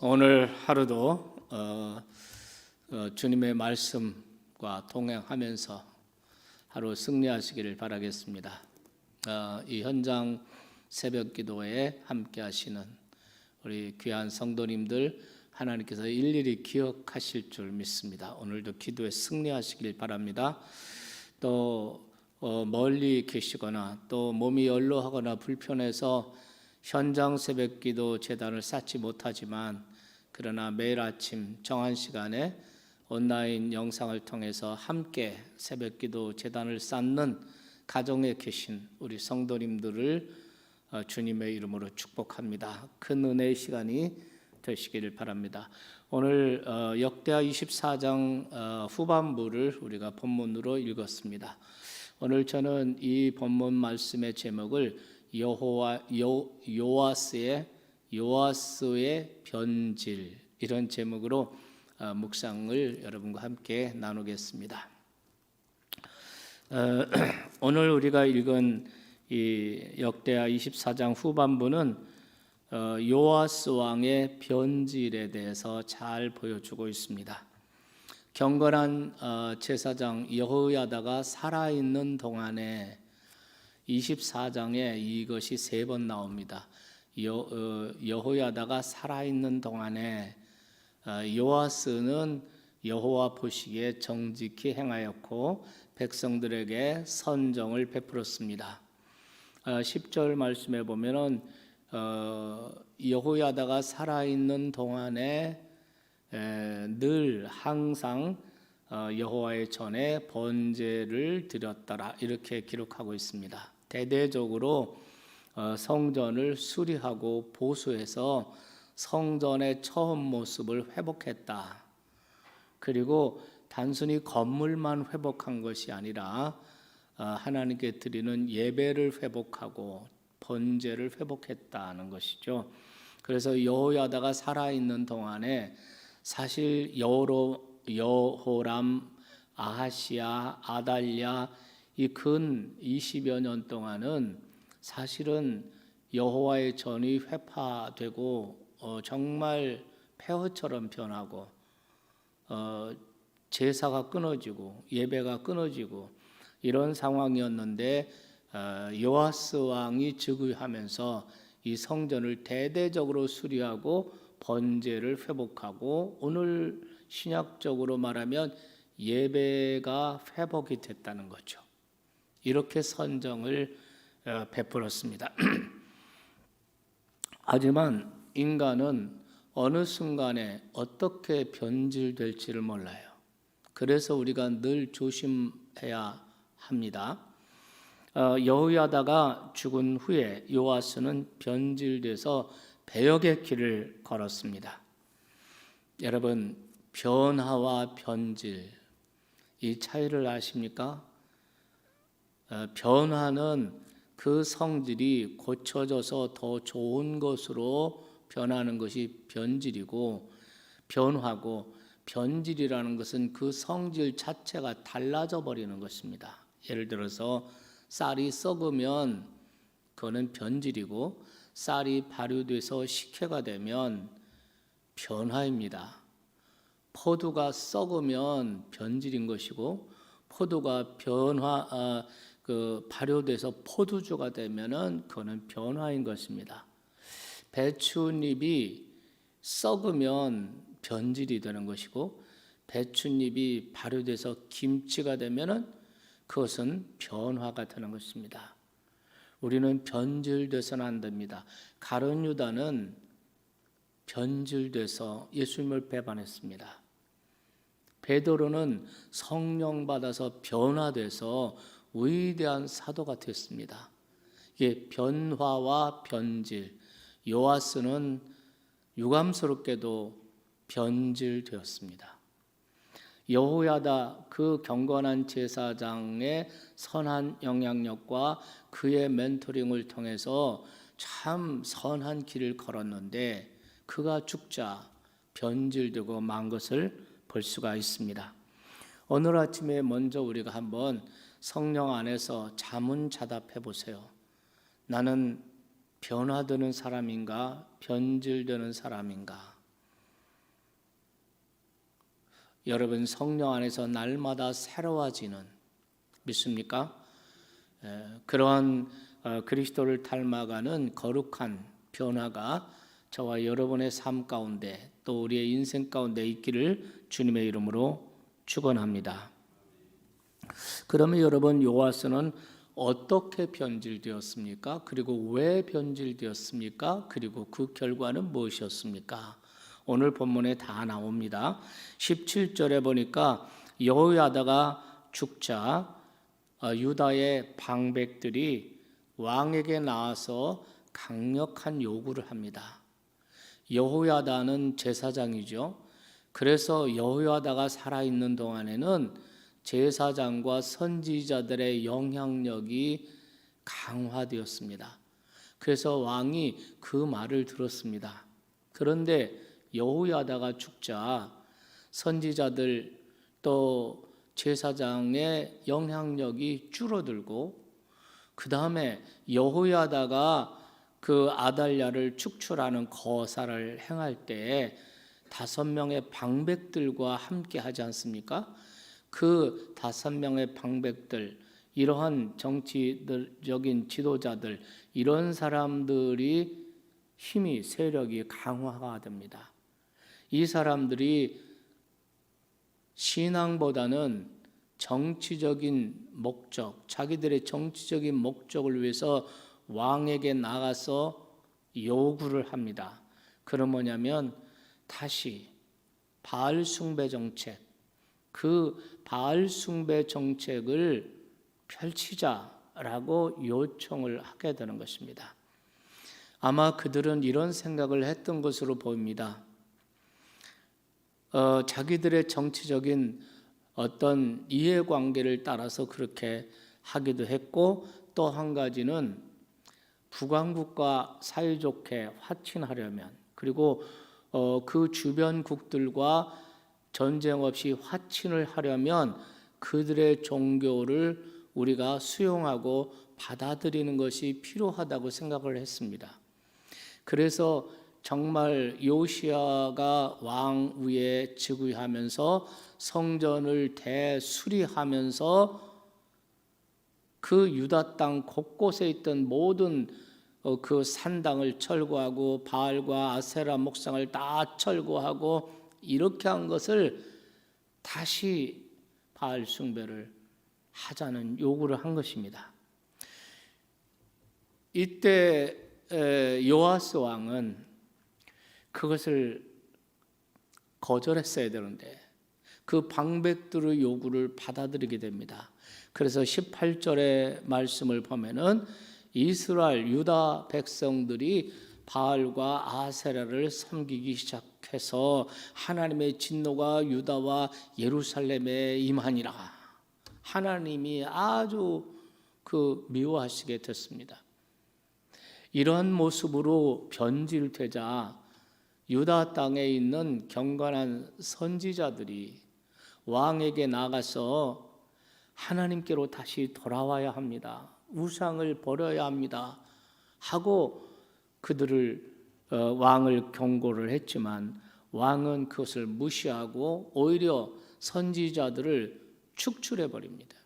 오늘 하루도 주님의 말씀과 동행하면서 하루 승리하시기를 바라겠습니다. 이 현장 새벽기도에 함께하시는 우리 귀한 성도님들 하나님께서 일일이 기억하실 줄 믿습니다. 오늘도 기도에 승리하시길 바랍니다. 또 멀리 계시거나 또 몸이 연로하거나 불편해서 현장 새벽기도 제단을 쌓지 못하지만 그러나 매일 아침 정한 시간에 온라인 영상을 통해서 함께 새벽기도 제단을 쌓는 가정에 계신 우리 성도님들을 주님의 이름으로 축복합니다. 큰 은혜의 시간이 되시기를 바랍니다. 오늘 역대하 24장 후반부를 우리가 본문으로 읽었습니다. 오늘 저는 이 본문 말씀의 제목을 요아스의 변질, 이런 제목으로 묵상을 여러분과 함께 나누겠습니다. 오늘 우리가 읽은 이 역대하 24장 후반부는 요아스 왕의 변질에 대해서 잘 보여주고 있습니다. 경건한 제사장 여호야다가 살아있는 동안에 24장에 이것이 3번 나옵니다. 여호야다가 살아있는 동안에 요아스는 여호와 보시기에 정직히 행하였고 백성들에게 선정을 베풀었습니다. 10절 말씀에 보면은 여호야다가 살아있는 동안에 늘 항상 여호와의 전에 번제를 드렸더라, 이렇게 기록하고 있습니다. 대대적으로 성전을 수리하고 보수해서 성전의 처음 모습을 회복했다. 그리고 단순히 건물만 회복한 것이 아니라 하나님께 드리는 예배를 회복하고 번제를 회복했다는 것이죠. 그래서 여호야다가 살아있는 동안에 사실 여호람, 아하시야, 아달랴 이 근 20여 년 동안은 사실은 여호와의 전이 회파되고 정말 폐허처럼 변하고 제사가 끊어지고 예배가 끊어지고 이런 상황이었는데 요아스 왕이 즉위하면서 이 성전을 대대적으로 수리하고 번제를 회복하고 오늘 신약적으로 말하면 예배가 회복이 됐다는 거죠. 이렇게 선정을 베풀었습니다. 하지만 인간은 어느 순간에 어떻게 변질될지를 몰라요. 그래서 우리가 늘 조심해야 합니다. 여호야다가 죽은 후에 요아스는 변질돼서 배역의 길을 걸었습니다. 여러분, 변화와 변질, 이 차이를 아십니까? 변화는 그 성질이 고쳐져서 더 좋은 것으로 변하는 것이 변질이고, 변화고 변질이라는 것은 그 성질 자체가 달라져 버리는 것입니다. 예를 들어서 쌀이 썩으면 그거는 변질이고, 쌀이 발효돼서 식혜가 되면 변화입니다. 포도가 썩으면 변질인 것이고, 포도가 발효돼서 포도주가 되면은 그거는 변화인 것입니다. 배춧잎이 썩으면 변질이 되는 것이고, 배춧잎이 발효돼서 김치가 되면은 그것은 변화가 되는 것입니다. 우리는 변질돼서는 안 됩니다. 가룟 유다는 변질돼서 예수님을 배반했습니다. 베드로는 성령 받아서 변화돼서 위대한 사도가 됐습니다. 이게 변화와 변질. 요아스는 유감스럽게도 변질되었습니다. 여호야다 그 경건한 제사장의 선한 영향력과 그의 멘토링을 통해서 참 선한 길을 걸었는데 그가 죽자 변질되고 만 것을 볼 수가 있습니다. 오늘 아침에 먼저 우리가 한번 성령 안에서 자문자답해 보세요. 나는 변화되는 사람인가 변질되는 사람인가? 여러분 성령 안에서 날마다 새로워지는, 믿습니까? 그러한 그리스도를 닮아가는 거룩한 변화가 저와 여러분의 삶 가운데 또 우리의 인생 가운데 있기를 주님의 이름으로 축원합니다. 그러면 여러분, 요하스는 어떻게 변질되었습니까? 그리고 왜 변질되었습니까? 그리고 그 결과는 무엇이었습니까? 오늘 본문에 다 나옵니다. 17절에 보니까 여호야다가 죽자 유다의 방백들이 왕에게 나와서 강력한 요구를 합니다. 여호야다는 제사장이죠. 그래서 여호야다가 살아있는 동안에는 제사장과 선지자들의 영향력이 강화되었습니다. 그래서 왕이 그 말을 들었습니다. 그런데 여호야다가 죽자 선지자들 또 제사장의 영향력이 줄어들고, 그 다음에 여호야다가 그 아달랴를 축출하는 거사를 행할 때 5명의 방백들과 함께 하지 않습니까? 그 5명의 방백들, 이러한 정치적인 지도자들, 이런 사람들이 힘이, 세력이 강화가 됩니다. 이 사람들이 신앙보다는 정치적인 목적, 자기들의 정치적인 목적을 위해서 왕에게 나가서 요구를 합니다. 그럼 뭐냐면 다시 바알 숭배 정책, 그 바알 숭배 정책을 펼치자라고 요청을 하게 되는 것입니다. 아마 그들은 이런 생각을 했던 것으로 보입니다. 자기들의 정치적인 어떤 이해관계를 따라서 그렇게 하기도 했고, 또 한 가지는 북왕국과 사이좋게 화친하려면, 그리고 그 주변국들과 전쟁 없이 화친을 하려면 그들의 종교를 우리가 수용하고 받아들이는 것이 필요하다고 생각을 했습니다. 그래서 정말 요시야가 왕 위에 즉위하면서 성전을 대수리하면서 그 유다 땅 곳곳에 있던 모든 그 산당을 철거하고 바알과 아세라 목상을 다 철거하고 이렇게 한 것을 다시 바알 숭배를 하자는 요구를 한 것입니다. 이때 요아스 왕은 그것을 거절했어야 되는데 그 방백들의 요구를 받아들이게 됩니다. 그래서 18절의 말씀을 보면은 이스라엘 유다 백성들이 바알과 아세라를 섬기기 시작해서 하나님의 진노가 유다와 예루살렘에 임하니라. 하나님이 아주 미워하시게 됐습니다. 이러한 모습으로 변질되자 유다 땅에 있는 경건한 선지자들이 왕에게 나가서 하나님께로 다시 돌아와야 합니다. 우상을 버려야 합니다. 하고 그들을 왕을 경고를 했지만 왕은 그것을 무시하고 오히려 선지자들을 축출해 버립니다.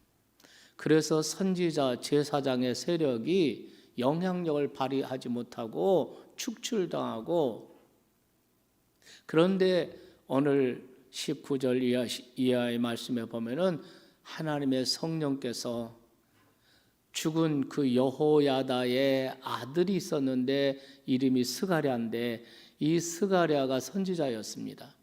그래서 선지자 제사장의 세력이 영향력을 발휘하지 못하고 축출당하고, 그런데 오늘 19절 이하의 말씀에 보면은 하나님의 성령께서 죽은 그 여호야다의 아들이 있었는데 이름이 스가랴인데 이 스가랴가 선지자였습니다.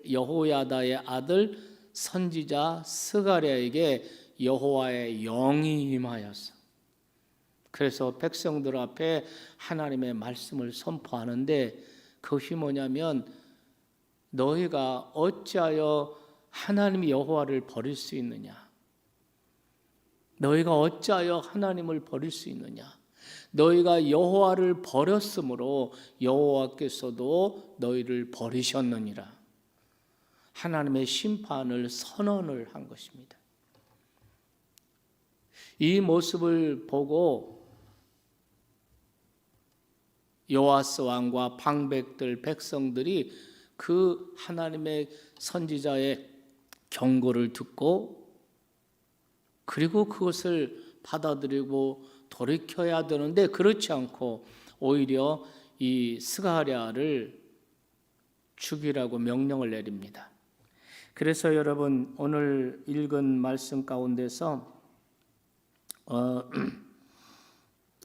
여호야다의 아들 선지자 스가랴에게 여호와의 영이 임하였어. 그래서 백성들 앞에 하나님의 말씀을 선포하는데 그것이 뭐냐면 너희가 어찌하여 하나님 여호와를 버릴 수 있느냐? 너희가 어찌하여 하나님을 버릴 수 있느냐? 너희가 여호와를 버렸으므로 여호와께서도 너희를 버리셨느니라. 하나님의 심판을 선언을 한 것입니다. 이 모습을 보고 요아스 왕과 방백들 백성들이 그 하나님의 선지자의 경고를 듣고 그리고 그것을 받아들이고 돌이켜야 되는데 그렇지 않고 오히려 이 스가랴를 죽이라고 명령을 내립니다. 그래서 여러분 오늘 읽은 말씀 가운데서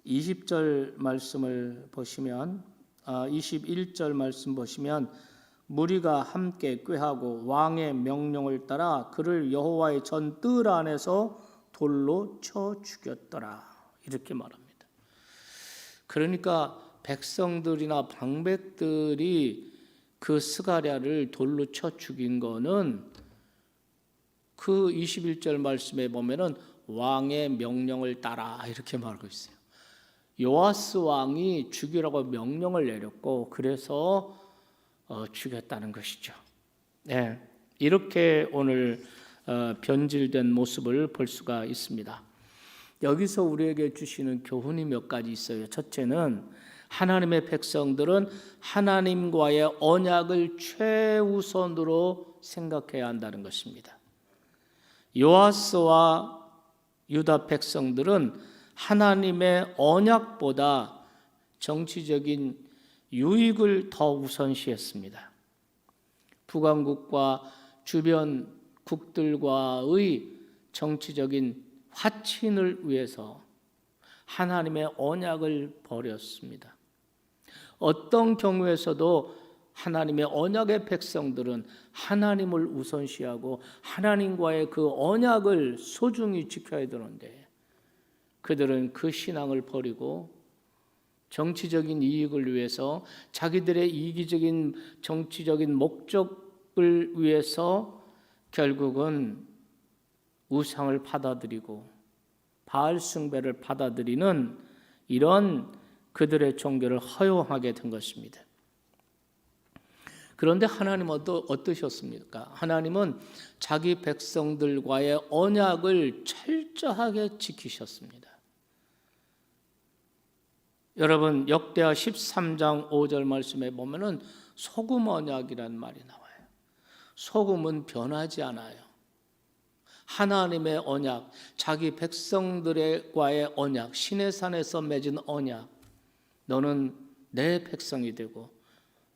20절 말씀을 보시면 21절 말씀 보시면 무리가 함께 꾀하고 왕의 명령을 따라 그를 여호와의 전 뜰 안에서 돌로 쳐 죽였더라 이렇게 말합니다. 그러니까 백성들이나 방백들이 그 스가랴를 돌로 쳐 죽인 거는 그 21절 말씀에 보면은 왕의 명령을 따라 이렇게 말하고 있어요. 요아스 왕이 죽이라고 명령을 내렸고 그래서 죽였다는 것이죠. 네, 이렇게 오늘 변질된 모습을 볼 수가 있습니다. 여기서 우리에게 주시는 교훈이 몇 가지 있어요. 첫째는 하나님의 백성들은 하나님과의 언약을 최우선으로 생각해야 한다는 것입니다. 요아스와 유다 백성들은 하나님의 언약보다 정치적인 유익을 더 우선시했습니다. 북왕국과 주변 국들과의 정치적인 화친을 위해서 하나님의 언약을 버렸습니다. 어떤 경우에서도 하나님의 언약의 백성들은 하나님을 우선시하고 하나님과의 그 언약을 소중히 지켜야 되는데 그들은 그 신앙을 버리고 정치적인 이익을 위해서 자기들의 이기적인 정치적인 목적을 위해서 결국은 우상을 받아들이고 바알 숭배를 받아들이는 이런 그들의 종교를 허용하게 된 것입니다. 그런데 하나님은 어떠셨습니까? 하나님은 자기 백성들과의 언약을 철저하게 지키셨습니다. 여러분 역대하 13장 5절 말씀에 보면은 소금 언약이라는 말이 나와요. 소금은 변하지 않아요. 하나님의 언약, 자기 백성들과의 언약, 시내산에서 맺은 언약, 너는 내 백성이 되고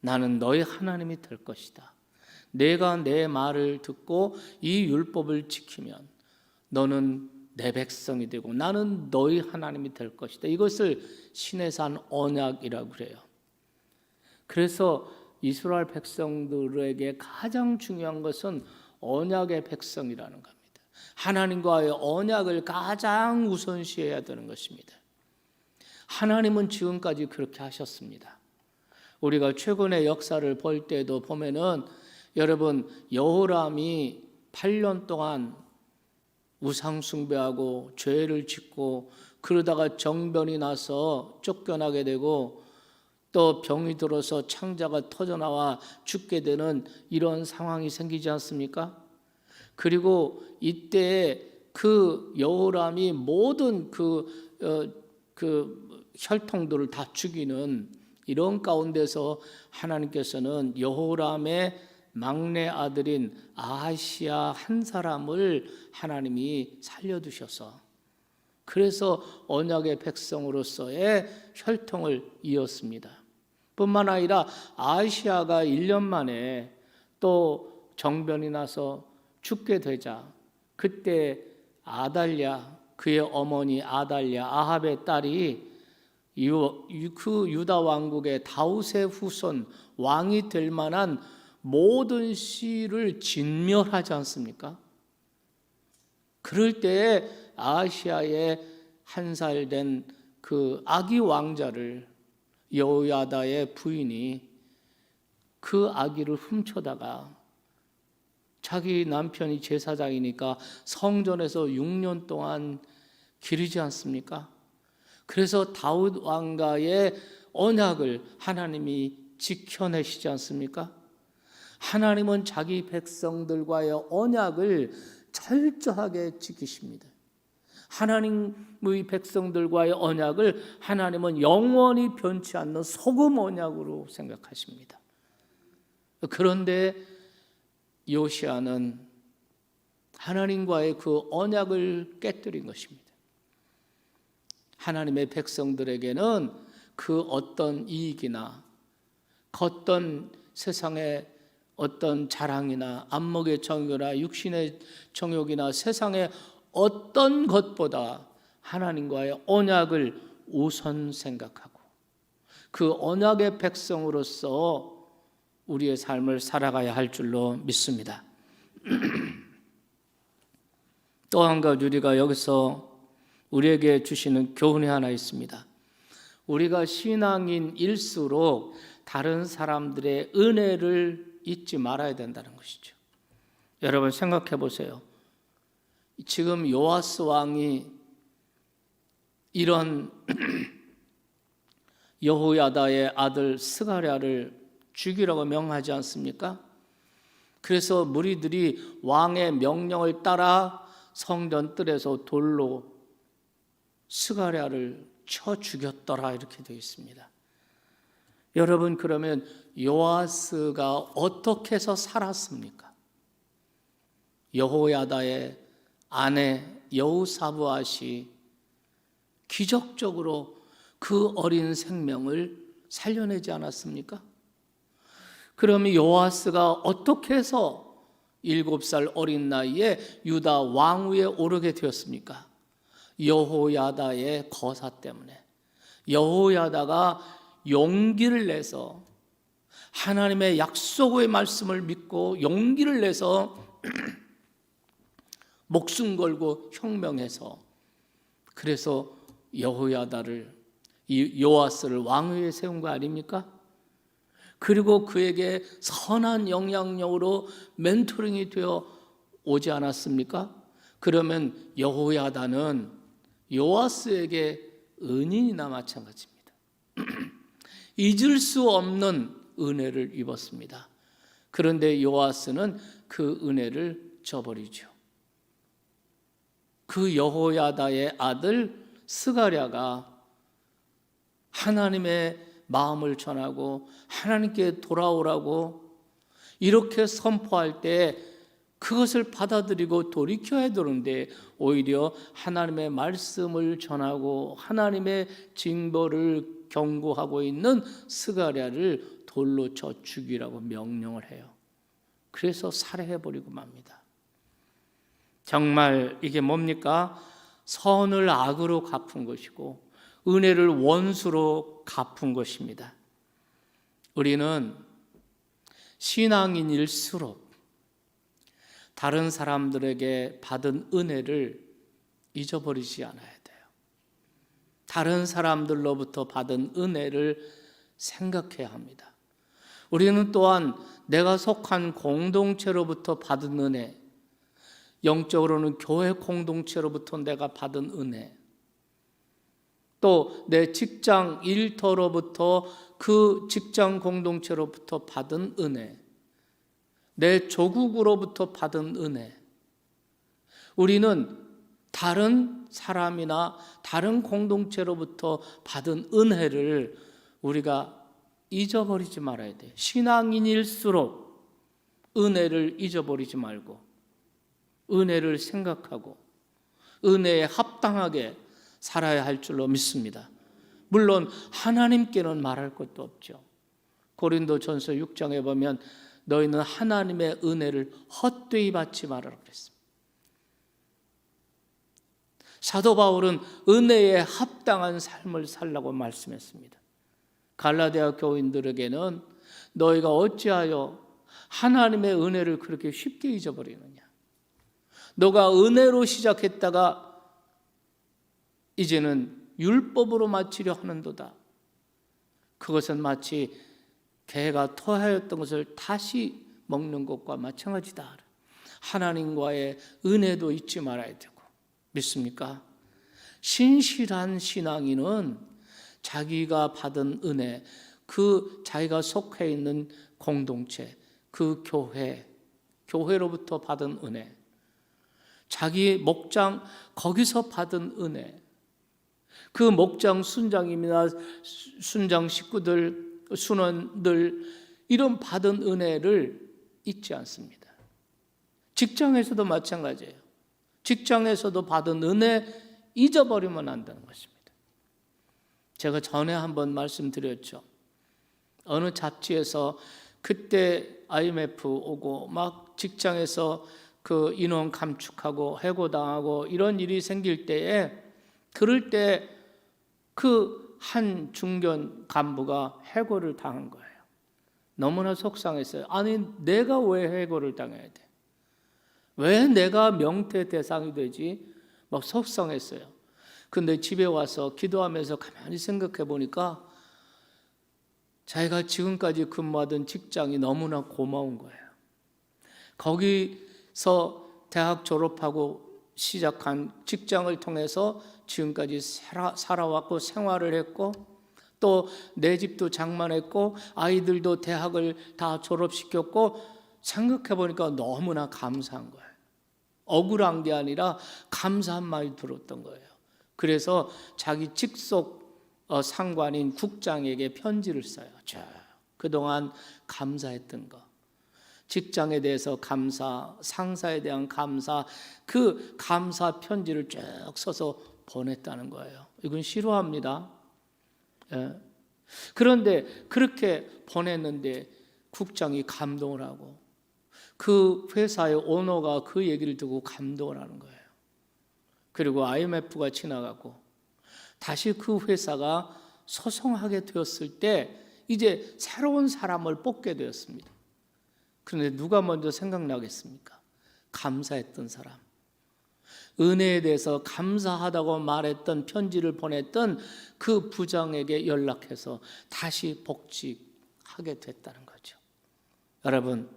나는 너의 하나님이 될 것이다. 내가 내 말을 듣고 이 율법을 지키면 너는 내 백성이 되고 나는 너희 하나님이 될 것이다. 이것을 시내산 언약이라고 그래요. 그래서 이스라엘 백성들에게 가장 중요한 것은 언약의 백성이라는 겁니다. 하나님과의 언약을 가장 우선시해야 되는 것입니다. 하나님은 지금까지 그렇게 하셨습니다. 우리가 최근의 역사를 볼 때도 보면은 여러분 여호람이 8년 동안 우상 숭배하고 죄를 짓고 그러다가 정변이 나서 쫓겨나게 되고 또 병이 들어서 창자가 터져나와 죽게 되는 이런 상황이 생기지 않습니까? 그리고 이때 그 여호람이 모든 그 혈통들을 다 죽이는 이런 가운데서 하나님께서는 여호람의 막내 아들인 아하시야 한 사람을 하나님이 살려두셔서 그래서 언약의 백성으로서의 혈통을 이었습니다. 뿐만 아니라 아하시야가 1년 만에 또 정변이 나서 죽게 되자 그때 아달랴 그의 어머니 아달랴 아합의 딸이 그 유다 왕국의 다윗의 후손 왕이 될 만한 모든 씨를 진멸하지 않습니까? 그럴 때에 아하시야의 한 살 된 그 아기 왕자를 여호야다의 부인이 그 아기를 훔쳐다가 자기 남편이 제사장이니까 성전에서 6년 동안 기르지 않습니까? 그래서 다윗 왕가의 언약을 하나님이 지켜내시지 않습니까? 하나님은 자기 백성들과의 언약을 철저하게 지키십니다. 하나님의 백성들과의 언약을 하나님은 영원히 변치 않는 소금 언약으로 생각하십니다. 그런데 요시야는 하나님과의 그 언약을 깨뜨린 것입니다. 하나님의 백성들에게는 그 어떤 이익이나 겉던 세상의 어떤 자랑이나 안목의 정욕이나 육신의 정욕이나 세상의 어떤 것보다 하나님과의 언약을 우선 생각하고 그 언약의 백성으로서 우리의 삶을 살아가야 할 줄로 믿습니다. 또 한 가지 우리가 여기서 우리에게 주시는 교훈이 하나 있습니다. 우리가 신앙인일수록 다른 사람들의 은혜를 잊지 말아야 된다는 것이죠. 여러분 생각해 보세요. 지금 요아스 왕이 이런 여호야다의 아들 스가랴를 죽이라고 명하지 않습니까? 그래서 무리들이 왕의 명령을 따라 성전 뜰에서 돌로 스가랴를 쳐 죽였더라 이렇게 되어 있습니다. 여러분 그러면 요아스가 어떻게 해서 살았습니까? 여호야다의 아내 여호사브앗이 기적적으로 그 어린 생명을 살려내지 않았습니까? 그러면 요아스가 어떻게 해서 7살 어린 나이에 유다 왕위에 오르게 되었습니까? 여호야다의 거사 때문에. 여호야다가 용기를 내서 하나님의 약속의 말씀을 믿고 용기를 내서 목숨 걸고 혁명해서 그래서 여호야다를 요아스를 왕위에 세운 거 아닙니까? 그리고 그에게 선한 영향력으로 멘토링이 되어 오지 않았습니까? 그러면 여호야다는 요아스에게 은인이나 마찬가지입니다. 잊을 수 없는 은혜를 입었습니다. 그런데 요아스는 그 은혜를 저버리죠. 그 여호야다의 아들 스가랴가 하나님의 마음을 전하고 하나님께 돌아오라고 이렇게 선포할 때 그것을 받아들이고 돌이켜야 되는데 오히려 하나님의 말씀을 전하고 하나님의 징벌을 경고하고 있는 스가랴를 돌로 쳐 죽이라고 명령을 해요. 그래서 살해해버리고 맙니다. 정말 이게 뭡니까? 선을 악으로 갚은 것이고 은혜를 원수로 갚은 것입니다. 우리는 신앙인일수록 다른 사람들에게 받은 은혜를 잊어버리지 않아야 돼요. 다른 사람들로부터 받은 은혜를 생각해야 합니다. 우리는 또한 내가 속한 공동체로부터 받은 은혜, 영적으로는 교회 공동체로부터 내가 받은 은혜, 또 내 직장 일터로부터 그 직장 공동체로부터 받은 은혜, 내 조국으로부터 받은 은혜, 우리는 다른 사람이나 다른 공동체로부터 받은 은혜를 우리가 잊어버리지 말아야 돼요. 신앙인일수록 은혜를 잊어버리지 말고 은혜를 생각하고 은혜에 합당하게 살아야 할 줄로 믿습니다. 물론 하나님께는 말할 것도 없죠. 고린도전서 6장에 보면 너희는 하나님의 은혜를 헛되이 받지 말아라 그랬습니다. 사도 바울은 은혜에 합당한 삶을 살라고 말씀했습니다. 갈라디아 교인들에게는 너희가 어찌하여 하나님의 은혜를 그렇게 쉽게 잊어버리느냐? 너가 은혜로 시작했다가 이제는 율법으로 마치려 하는도다. 그것은 마치 개가 토하였던 것을 다시 먹는 것과 마찬가지다. 하나님과의 은혜도 잊지 말아야 되고, 믿습니까? 신실한 신앙인은 자기가 받은 은혜, 그 자기가 속해 있는 공동체, 그 교회로부터 받은 은혜, 자기 목장 거기서 받은 은혜, 그 목장 순장님이나 순장 식구들, 순원들 이런 받은 은혜를 잊지 않습니다. 직장에서도 마찬가지예요. 직장에서도 받은 은혜 잊어버리면 안 되는 것입니다. 제가 전에 한번 말씀드렸죠. 어느 잡지에서 그때 IMF 오고 막 직장에서 그 인원 감축하고 해고당하고 이런 일이 생길 때에, 그럴 때 그 한 중견 간부가 해고를 당한 거예요. 너무나 속상했어요. 아니, 내가 왜 해고를 당해야 돼? 왜 내가 명퇴 대상이 되지? 막 속상했어요. 근데 집에 와서 기도하면서 가만히 생각해 보니까 자기가 지금까지 근무하던 직장이 너무나 고마운 거예요. 거기서 대학 졸업하고 시작한 직장을 통해서 지금까지 살아왔고 생활을 했고, 또 내 집도 장만했고 아이들도 대학을 다 졸업시켰고, 생각해 보니까 너무나 감사한 거예요. 억울한 게 아니라 감사한 마음이 들었던 거예요. 그래서 자기 직속 상관인 국장에게 편지를 써요. 그동안 감사했던 거, 직장에 대해서 감사, 상사에 대한 감사, 그 감사 편지를 쭉 써서 보냈다는 거예요. 이건 싫어합니다. 그런데 그렇게 보냈는데 국장이 감동을 하고, 그 회사의 오너가 그 얘기를 듣고 감동을 하는 거예요. 그리고 IMF가 지나가고 다시 그 회사가 소송하게 되었을 때 이제 새로운 사람을 뽑게 되었습니다. 그런데 누가 먼저 생각나겠습니까? 감사했던 사람, 은혜에 대해서 감사하다고 말했던, 편지를 보냈던 그 부장에게 연락해서 다시 복직하게 됐다는 거죠. 여러분,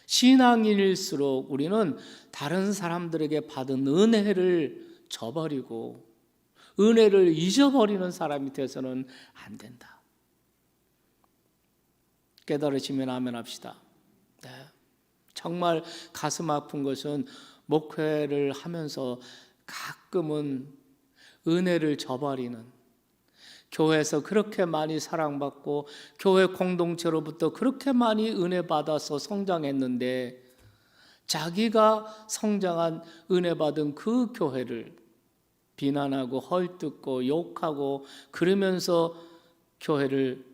신앙인일수록 우리는 다른 사람들에게 받은 은혜를 저버리고 은혜를 잊어버리는 사람이 되어서는 안 된다. 깨달으시면 아멘 합시다. 네. 정말 가슴 아픈 것은 목회를 하면서 가끔은 은혜를 저버리는, 교회에서 그렇게 많이 사랑받고 교회 공동체로부터 그렇게 많이 은혜 받아서 성장했는데, 자기가 성장한 은혜 받은 그 교회를 비난하고 헐뜯고 욕하고 그러면서 교회를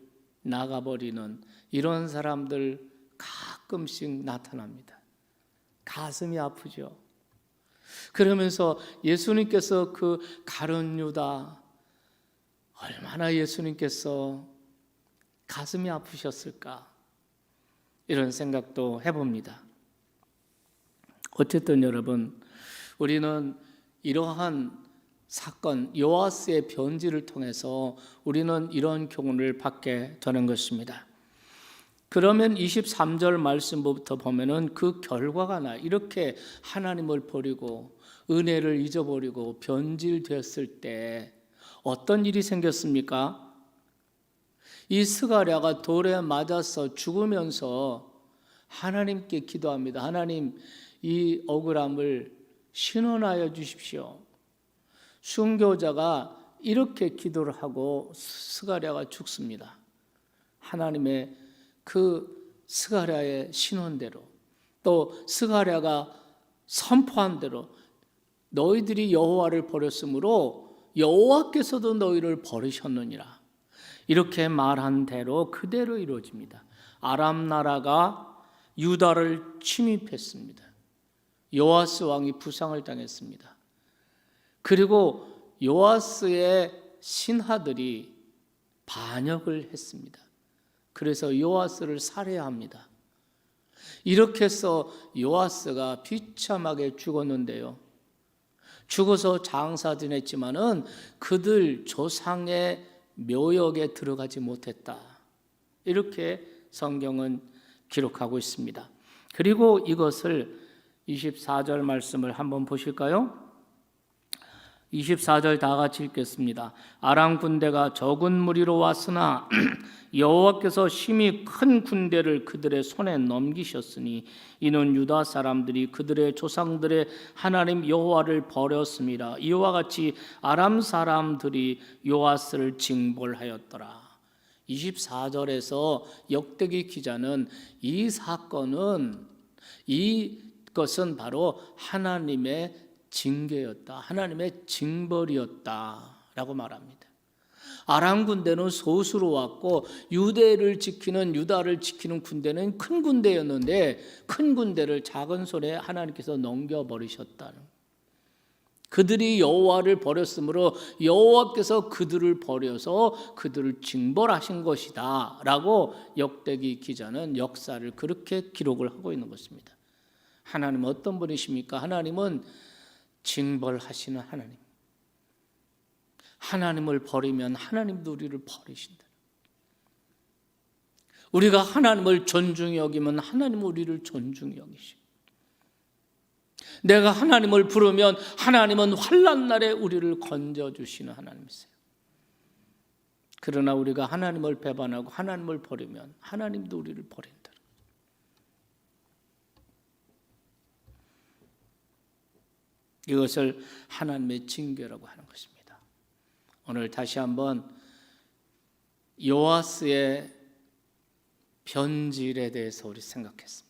나가버리는 이런 사람들 가끔씩 나타납니다. 가슴이 아프죠. 그러면서 예수님께서 그 가룟 유다, 얼마나 예수님께서 가슴이 아프셨을까, 이런 생각도 해봅니다. 어쨌든 여러분, 우리는 이러한 사건, 요아스의 변지를 통해서 우리는 이런 교훈을 받게 되는 것입니다. 그러면 23절 말씀부터 보면은 그 결과가 나, 이렇게 하나님을 버리고 은혜를 잊어버리고 변질되었을 때 어떤 일이 생겼습니까? 이 스가랴가 돌에 맞아서 죽으면서 하나님께 기도합니다. 하나님, 이 억울함을 신원하여 주십시오. 순교자가 이렇게 기도를 하고 스가랴가 죽습니다. 하나님의 그 스가랴의 신원대로, 또 스가랴가 선포한 대로 너희들이 여호와를 버렸으므로 여호와께서도 너희를 버리셨느니라, 이렇게 말한 대로 그대로 이루어집니다. 아람 나라가 유다를 침입했습니다. 요아스 왕이 부상을 당했습니다. 그리고 요아스의 신하들이 반역을 했습니다. 그래서 요아스를 살해합니다. 이렇게 해서 요아스가 비참하게 죽었는데요, 죽어서 장사 지냈지만은 그들 조상의 묘역에 들어가지 못했다, 이렇게 성경은 기록하고 있습니다. 그리고 이것을 24절 말씀을 한번 보실까요? 24절 다 같이 읽겠습니다. 아람 군대가 적은 무리로 왔으나 여호와께서 심히 큰 군대를 그들의 손에 넘기셨으니 이는 유다 사람들이 그들의 조상들의 하나님 여호와를 버렸습니다. 이와 같이 아람 사람들이 요아스를 징벌하였더라. 24절에서 역대기 기자는 이 사건은 이것은 바로 하나님의 징계였다. 하나님의 징벌이었다라고 말합니다. 아람 군대는 소수로 왔고 유다를 지키는 군대는 큰 군대였는데 큰 군대를 작은 손에 하나님께서 넘겨버리셨다는, 그들이 여호와를 버렸으므로 여호와께서 그들을 버려서 그들을 징벌하신 것이다 라고 역대기 기자는 역사를 그렇게 기록을 하고 있는 것입니다. 하나님은 어떤 분이십니까? 하나님은 징벌하시는 하나님. 하나님을 버리면 하나님도 우리를 버리신다. 우리가 하나님을 존중히 여기면 하나님은 우리를 존중히 여기시고, 내가 하나님을 부르면 하나님은 환난 날에 우리를 건져주시는 하나님이세요. 그러나 우리가 하나님을 배반하고 하나님을 버리면 하나님도 우리를 버린다. 이것을 하나님의 징계라고 하는 것입니다. 오늘 다시 한번 요아스의 변질에 대해서 우리 생각했습니다.